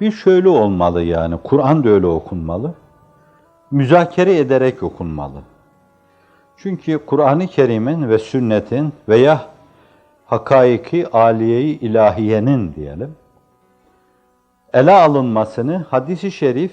Bir şöyle olmalı yani, Kur'an da öyle okunmalı. Müzakere ederek okunmalı. Çünkü Kur'an-ı Kerim'in ve sünnetin veya hakaiki aliye-i ilahiyenin diyelim, ele alınmasını hadis-i şerif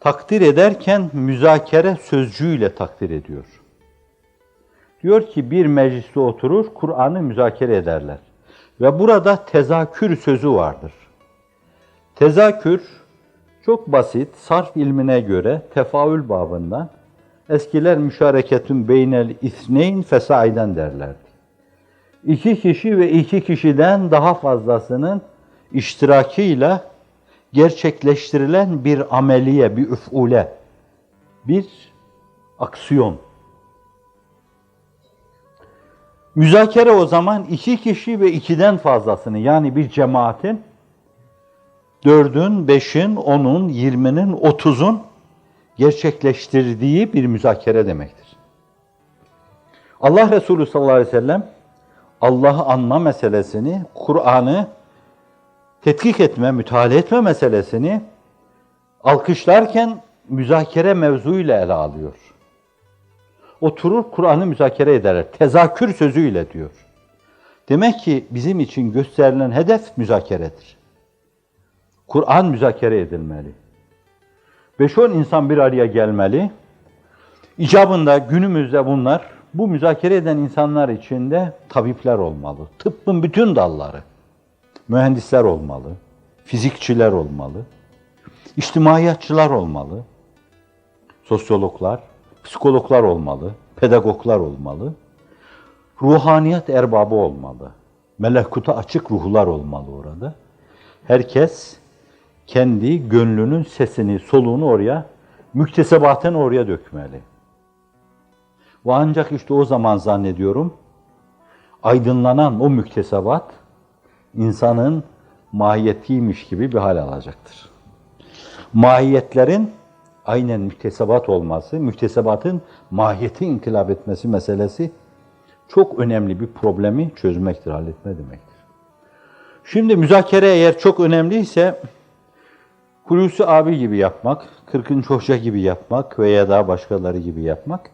takdir ederken müzakere sözcüğüyle takdir ediyor. Diyor ki bir mecliste oturur, Kur'an'ı müzakere ederler. Ve burada tezakür sözü vardır. Tezakür çok basit, sarf ilmine göre tefaül babından, eskiler müşareketün beynel isneyn fesaiden derlerdi. İki kişi ve iki kişiden daha fazlasının iştirakıyla gerçekleştirilen bir ameliye, bir üf'ule, bir aksiyon. Müzakere o zaman iki kişi ve ikiden fazlasını, yani bir cemaatin 4'ün, 5'in, 10'un, 20'nin, 30'un gerçekleştirdiği bir müzakere demektir. Allah Resulü sallallahu aleyhi ve sellem Allah'ı anma meselesini, Kur'an'ı tetkik etme, müteala etme meselesini alkışlarken müzakere mevzuyla ele alıyor. Oturur Kur'an'ı müzakere ederler. Tezakür sözüyle diyor. Demek ki bizim için gösterilen hedef müzakeredir. Kur'an müzakere edilmeli. 5-10 insan bir araya gelmeli. İcabında günümüzde bunlar, bu müzakere eden insanlar içinde tabipler olmalı. Tıbbın bütün dalları. Mühendisler olmalı. Fizikçiler olmalı. İçtimaiyatçılar olmalı. Sosyologlar, psikologlar olmalı. Pedagoglar olmalı. Ruhaniyat erbabı olmalı. Melekuta açık ruhlar olmalı orada. Herkes kendi gönlünün sesini, soluğunu oraya, müktesebatını oraya dökmeli. Ve ancak işte o zaman zannediyorum, aydınlanan o müktesebat, insanın mahiyetiymiş gibi bir hal alacaktır. Mahiyetlerin aynen müktesebat olması, müktesebatın mahiyeti inkılap etmesi meselesi çok önemli bir problemi çözmektir, halletme demektir. Şimdi müzakere eğer çok önemliyse, Hulusi abi gibi yapmak, Kırkınç Hoca gibi yapmak veya daha başkaları gibi yapmak.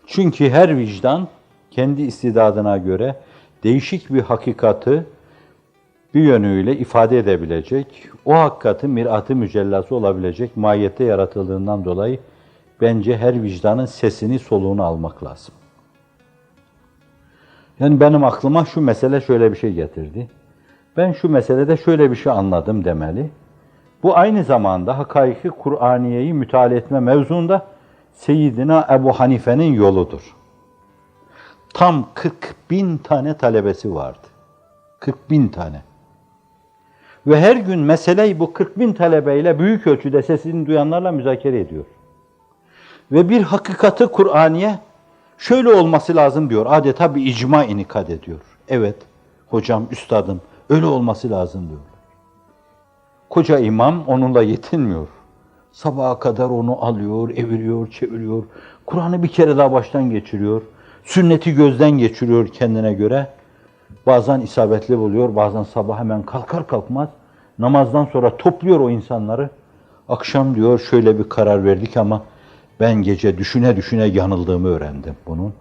Çünkü her vicdan kendi istidadına göre değişik bir hakikati bir yönüyle ifade edebilecek, o hakikatin mirat-ı mücellası olabilecek mahiyette yaratıldığından dolayı bence her vicdanın sesini, soluğunu almak lazım. Yani benim aklıma şu mesele şöyle bir şey getirdi. Ben şu meselede şöyle bir şey anladım demeli. Bu aynı zamanda hakaiki Kur'aniyeyi müteala etme mevzuunda Seyyidina Ebu Hanife'nin yoludur. Tam 40.000 tane talebesi vardı. 40.000 tane. Ve her gün meseleyi bu 40.000 talebeyle büyük ölçüde sesini duyanlarla müzakere ediyor. Ve bir hakikati Kur'aniye şöyle olması lazım diyor. Adeta bir icma inikad ediyor. Evet, hocam, üstadım, öyle olması lazım diyor. Koca imam onunla yetinmiyor. Sabaha kadar onu alıyor, eviriyor, çeviriyor. Kur'an'ı bir kere daha baştan geçiriyor. Sünneti gözden geçiriyor kendine göre. Bazen isabetli buluyor, bazen sabah hemen kalkar kalkmaz namazdan sonra topluyor o insanları. Akşam diyor şöyle bir karar verdik ama ben gece düşüne düşüne yanıldığımı öğrendim bunun.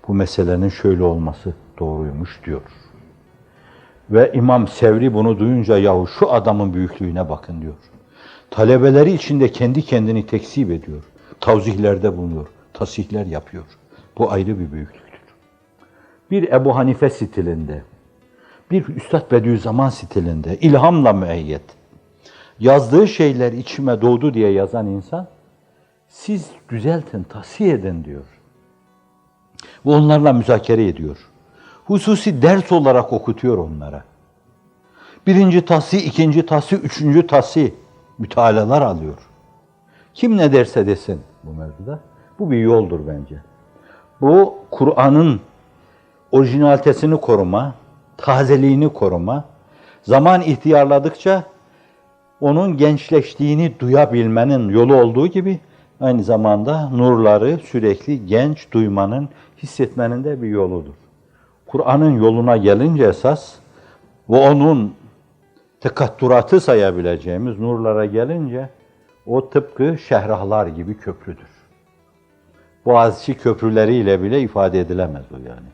Bu meselenin şöyle olması doğruymuş diyor. Ve İmam Sevri bunu duyunca yahu şu adamın büyüklüğüne bakın diyor. Talebeleri içinde kendi kendini tekzip ediyor. Tavzihlerde bulunuyor, tasihler yapıyor. Bu ayrı bir büyüklüktür. Bir Ebu Hanife stilinde, bir Üstad Bediüzzaman stilinde, ilhamla müeyyet, yazdığı şeyler içime doğdu diye yazan insan, siz düzeltin, tasih edin diyor. Ve onlarla müzakere ediyor. Hususi ders olarak okutuyor onlara. Birinci tahsih, ikinci tahsih, üçüncü tahsih mütealalar alıyor. Kim ne derse desin bu mevzuda. Bu bir yoldur bence. Bu Kur'an'ın orijinalitesini koruma, tazeliğini koruma, zaman ihtiyarladıkça onun gençleştiğini duyabilmenin yolu olduğu gibi aynı zamanda nurları sürekli genç duymanın, hissetmenin de bir yoludur. Kur'an'ın yoluna gelince esas ve onun tekatturatı sayabileceğimiz nurlara gelince o tıpkı şehrahlar gibi köprüdür. Boğaziçi köprüleriyle bile ifade edilemez o yani.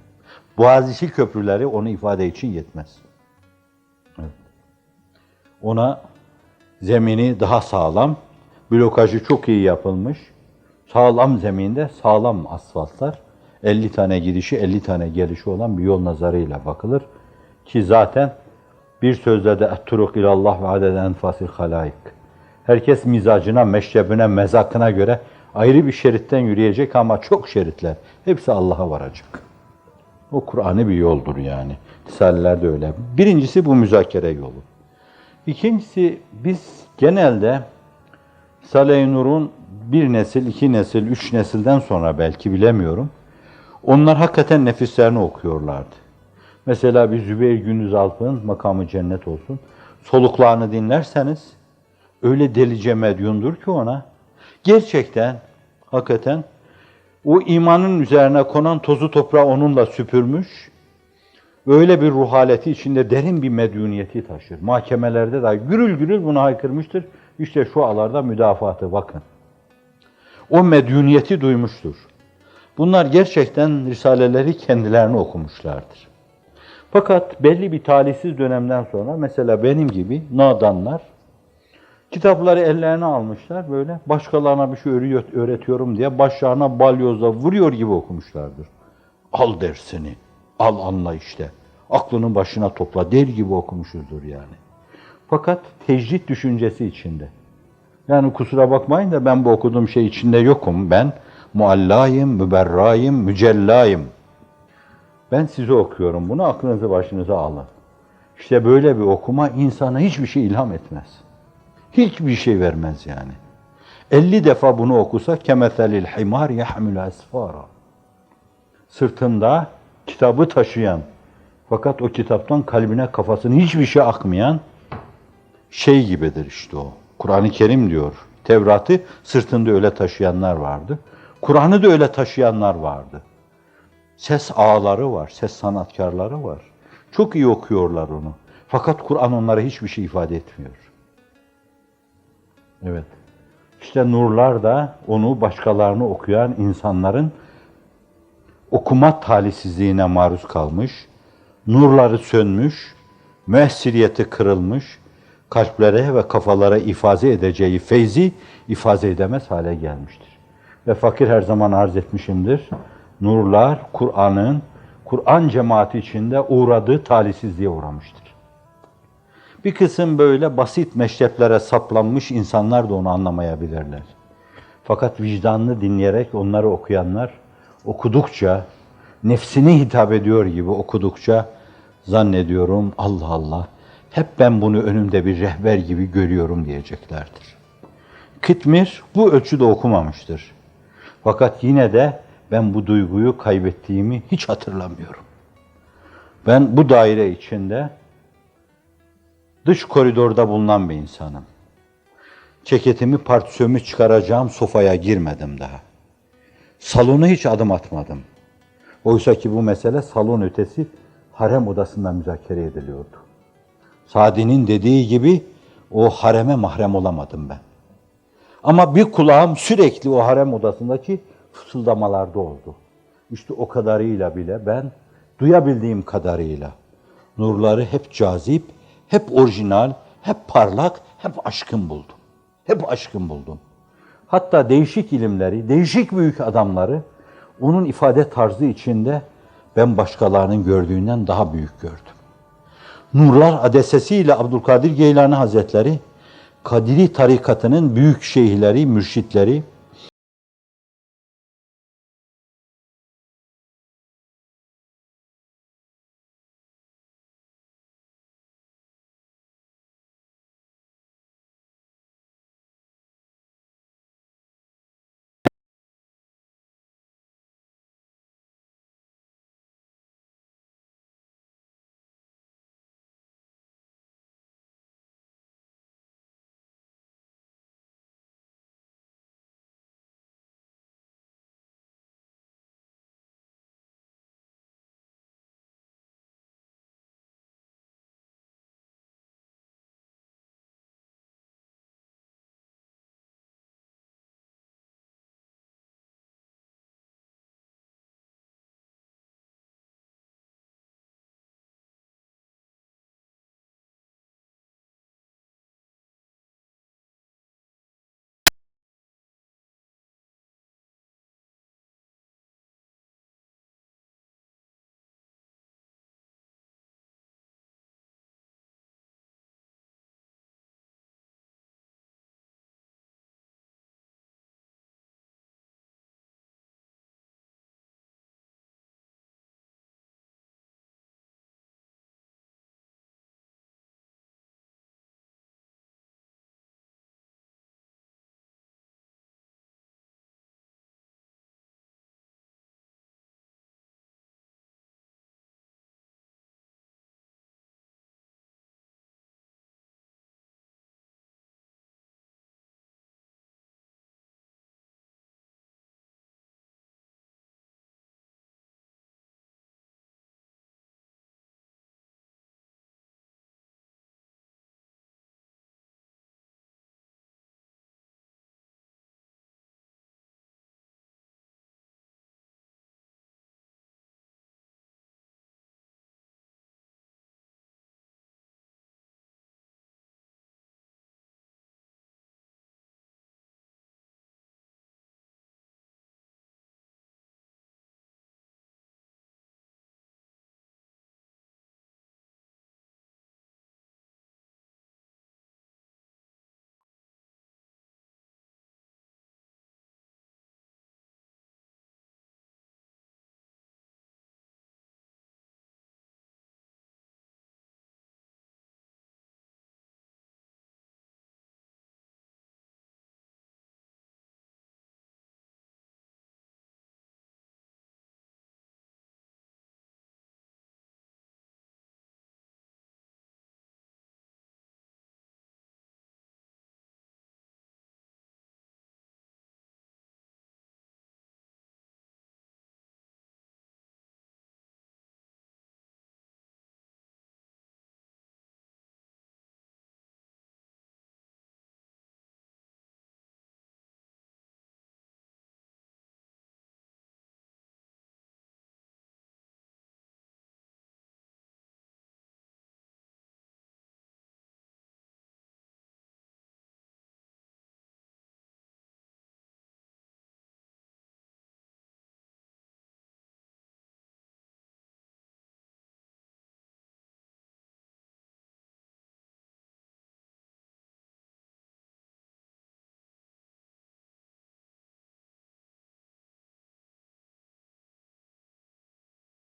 Boğaziçi köprüleri onu ifade için yetmez. Evet. Ona zemini daha sağlam, blokajı çok iyi yapılmış, sağlam zeminde sağlam asfaltlar, 50 tane gidişi 50 tane gelişi olan bir yol nazarıyla bakılır. Ki zaten bir sözle de etturuk ilallah ve adeden enfasil halaik. Herkes mizacına, meşrebine, mezakına göre ayrı bir şeritten yürüyecek ama çok şeritler. Hepsi Allah'a varacak. O Kur'an'ı bir yoldur yani. Risaleler de öyle. Birincisi bu müzakere yolu. İkincisi biz genelde Risale-i Nur'un bir nesil, iki nesil, üç nesilden sonra belki bilemiyorum. Onlar hakikaten nefislerini okuyorlardı. Mesela bir Zübeyir Gündüz Alp'ın makamı cennet olsun. Soluklarını dinlerseniz öyle delice medyundur ki ona. Gerçekten, hakikaten o imanın üzerine konan tozu toprağı onunla süpürmüş. Öyle bir ruh haleti içinde derin bir medyuniyeti taşır. Mahkemelerde de gürül gürül bunu haykırmıştır. İşte şu alarda müdafaatı bakın. O medyuniyeti duymuştur. Bunlar gerçekten risaleleri kendilerini okumuşlardır. Fakat belli bir talihsiz dönemden sonra mesela benim gibi nadanlar kitapları ellerine almışlar böyle başkalarına bir şey öğretiyorum diye başlarına balyozla vuruyor gibi okumuşlardır. Al dersini, al anla işte. Aklının başına topla der gibi okumuşuzdur yani. Fakat tecrit düşüncesi içinde. Yani kusura bakmayın da ben bu okuduğum şey içinde yokum. Ben muallayım, müberrayım, mücellayım. Ben size okuyorum bunu, aklınızı başınıza alın. İşte böyle bir okuma insana hiçbir şey ilham etmez. Hiçbir şey vermez yani. 50 defa bunu okusa kemethelil himar yahmül asfara. Sırtında kitabı taşıyan fakat o kitaptan kalbine kafasına hiçbir şey akmayan şey gibidir işte o. Kur'an-ı Kerim diyor. Tevrat'ı sırtında öyle taşıyanlar vardı. Kur'an'ı da öyle taşıyanlar vardı. Ses ağaları var, ses sanatkarları var. Çok iyi okuyorlar onu. Fakat Kur'an onlara hiçbir şey ifade etmiyor. Evet. İşte nurlar da onu başkalarını okuyan insanların okuma talihsizliğine maruz kalmış, nurları sönmüş, müessiriyeti kırılmış, kalplere ve kafalara ifade edeceği feyzi ifade edemez hale gelmiştir. Ve fakir her zaman arz etmişimdir. Nurlar Kur'an cemaati içinde uğradığı talihsizliğe uğramıştır. Bir kısım böyle basit meşreplere saplanmış insanlar da onu anlamayabilirler. Fakat vicdanını dinleyerek onları okuyanlar okudukça, nefsine hitap ediyor gibi okudukça zannediyorum Allah Allah, hep ben bunu önümde bir rehber gibi görüyorum diyeceklerdir. Kıtmir bu ölçüde okumamıştır. Fakat yine de ben bu duyguyu kaybettiğimi hiç hatırlamıyorum. Ben bu daire içinde dış koridorda bulunan bir insanım. Ceketimi, partisyonumu çıkaracağım sofaya girmedim daha. Salona hiç adım atmadım. Oysa ki bu mesele salon ötesi harem odasında müzakere ediliyordu. Sadi'nin dediği gibi o hareme mahrem olamadım ben. Ama bir kulağım sürekli o harem odasındaki fısıldamalarda oldu. İşte o kadarıyla bile ben duyabildiğim kadarıyla nurları hep cazip, hep orijinal, hep parlak, hep aşkın buldum. Hep aşkın buldum. Hatta değişik ilimleri, değişik büyük adamları onun ifade tarzı içinde ben başkalarının gördüğünden daha büyük gördüm. Nurlar adesesiyle Abdülkadir Geylani Hazretleri, Kadiri tarikatının büyük şeyhleri, mürşitleri,